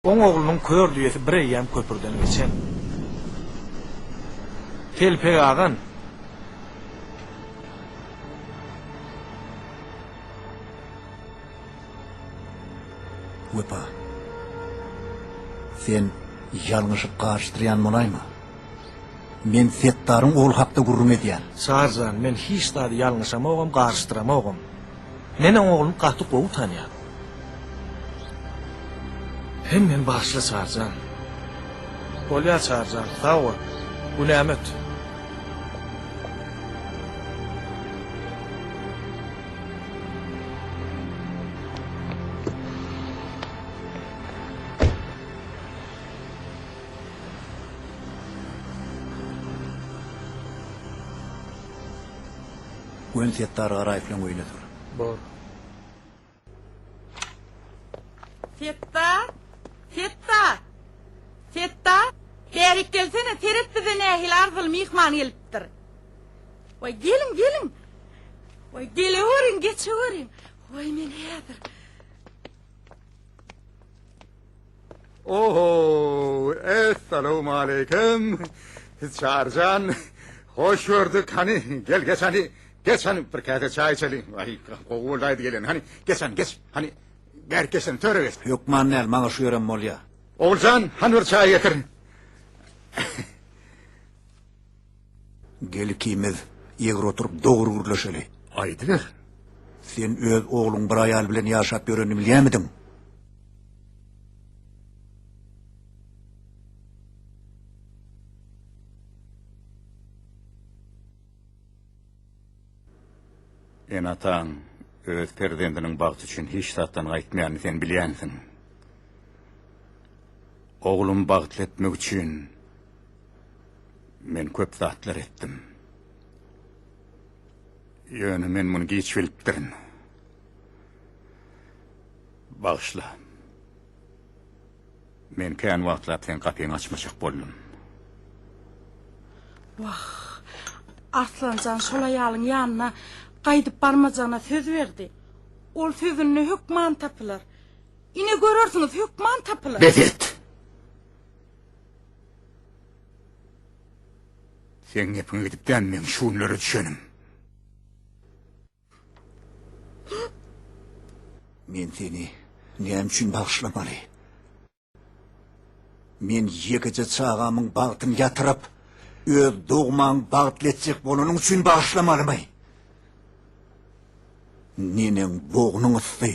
Oň oglunun kör düýesi bir ýam köpürden geçen. Telpeg agan. Wepa. Sen ýalňyşyp garşdyrýan bolaymy? Men Setdaryň ol hakda gurrum edýän. Sarzan, men hiç dady ýalňyşamagam, garşdyramagam. Meniň oglum gaty gowy tanýar. Hem men başly Sarzan. Bolýar Sarzan, sag ol. Bu nämet? Gön Setdary garaýplan öýne dur. Bor. Fetta, berik gelsene, Ferit bize nähil arzul mihman gelipdir. Oy gelin. Oy geliverin, geçiverin. Oy men häzir. Oho, assalamu aleyküm. Çarcan, hoş gördük. Hani gel geç hani. Geç hani bir kase çay içelim. Ay kovuldaydı gelin. Hani geç. Hani herkesin töre geç. Hökman näl maňa şu ýören bolýa. Oğulcan, hani bir çay getir. Gel ikimiz ýeger oturup dogry gürleşeli. Aydyk. Sen öz oğluň bir aýal bilen ýaşap ýörenini bilýärmidiň? En atan öz perdendiniň bagty üçin hiç tatdan gaýtmaýany sen bilýänsiň. Oğlum bagtly etmek üçin men köp zatlar etdim. Ýöne men muny giç bilipdirin. Bağışla. Men kän wagtlar sen kapyňy açmaçak boldum. Arslancan şol aýalyň ýanyna gaýdyp barmajana söz berdi. Ol sözüne hükman tapylar. Ine görersiňiz hükman tapylar. Bezet! Sen gepine gidipden men şuunlary düşenim. Men seni näme üçin bagşlamaly? Men ýekeje çagamyň bagtyny ýatyryp, öz dogmaň bagtly etjek bolanyň üçin bagşlamalymy? Neniň bognyň üstü?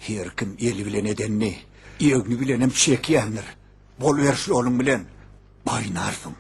Her kim eli bilen edenni, ýegni bilenem çekýändir. Bolýar şu oluň bilen baýnarsyň.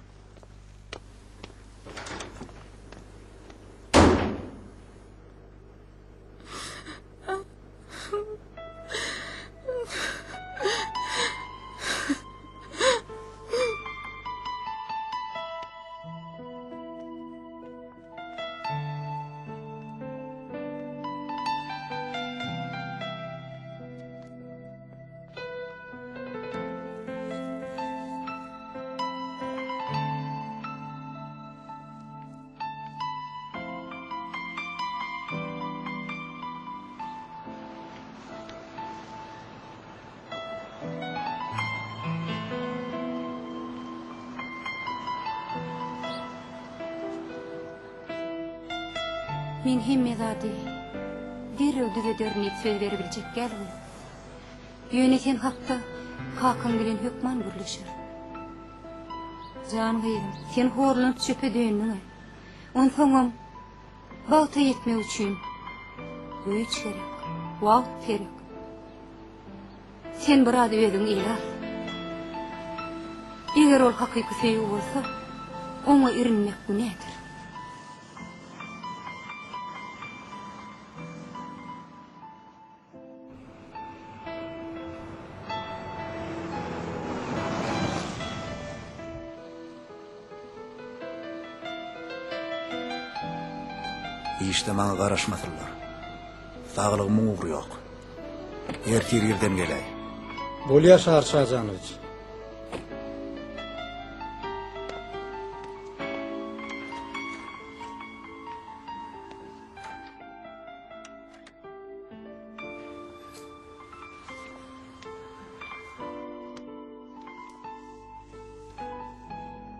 Men hemme zady derrew düzedernip söz berebiljek geldim. Ýöne sen hakda hakyň bilen hökman gürleşir. Jan beýim, sen horlanyp çöpe döndüň. Onsoňam bagta ýetmek üçin güýç gerek, wagt gerek. Sen bir ady özüň ýa. Eger ol hakyky sevgi bolsa, oňa irinmek bu nädir? İşte maňa garaşmasylar. Sağlygymyň ugry ýok. Ertir ýerden gelay. Bolýar Sarzanoviç.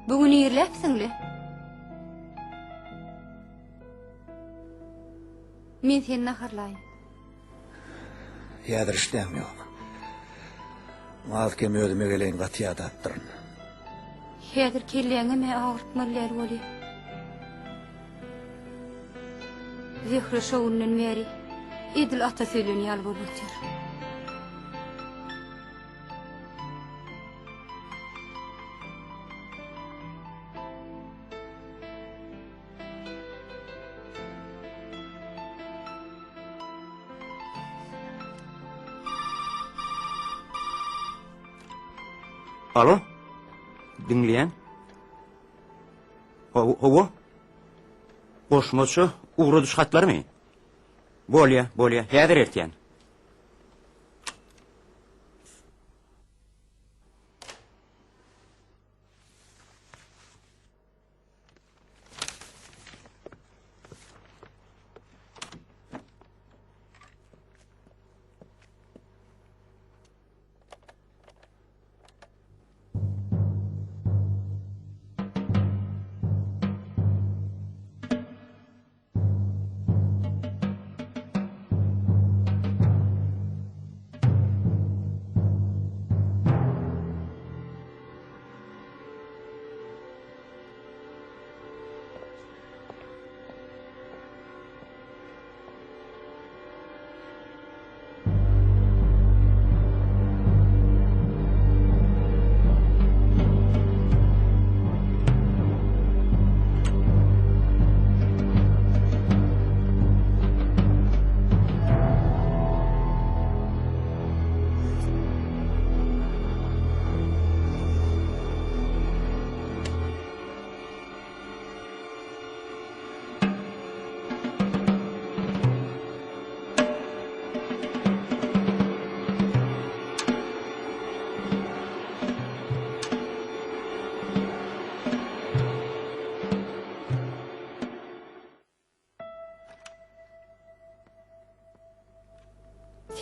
Bugün ýerläpsiňle. Men seni naharlaýyn. Ýadyr işlem ýok. Mahkem ödüme geleýin gatyat attyryn. Häzir kelleňime agyrtmalar bolýar. Zehre şowundan beri Edil ata söýleni ýaly bolýar. Alo? Dinleyen? Hovo? Koşmoçu, uğru düşkatlar mı? Bolya. Häzir erken.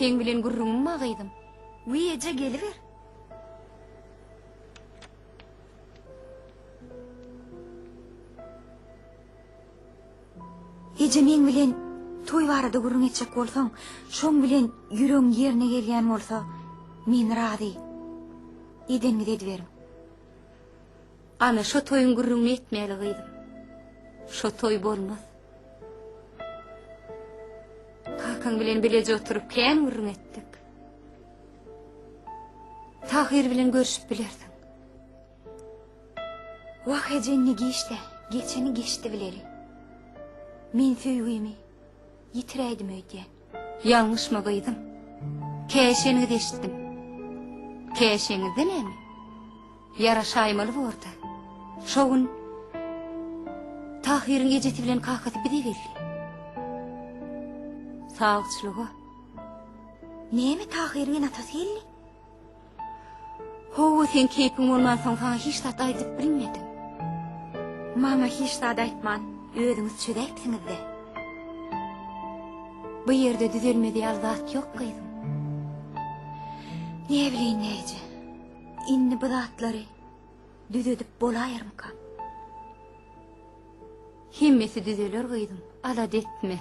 Sen bilen gurrummy magaydym. Eje geliver. Eje men bilen toy barada gurrun etjek bolsaň, şoň bilen ýüregiň ýerine gelýän bolsa, men razy. Edenmi dediberim. Ana şo toyun gurrun etmeli gyydym. Şo toy bolmaz. Kakan bilen bileje oturup kän gurrun etdik. Tahir bilen görüşüp bilerdiň. Wahajenni geçti, geçeni geçti bileri. Men söýgümi ýitirädim öýdän. Yanlışma gyydym. Käşeni deşdim. Käşeňizde näme? Yaraşaýmaly boldy. Şoň Tahir'in gejeti bilen kakaty bidegeldi. Sağçylyga. Näme Tahir'in atasy geldi? Howa sen kepin bolman soň sana hiç zat aýdyp bilmedim. Mama hiç zat aýtman, özüňiz çöderipsiňiz-de. Bu ýerde düzelmediýän zat ýok gyýdym. Ne bileýin näje? Inni bu zatlary düzedip bolaýarmyka? Himmesi düzeler gyýdym. Ala detme.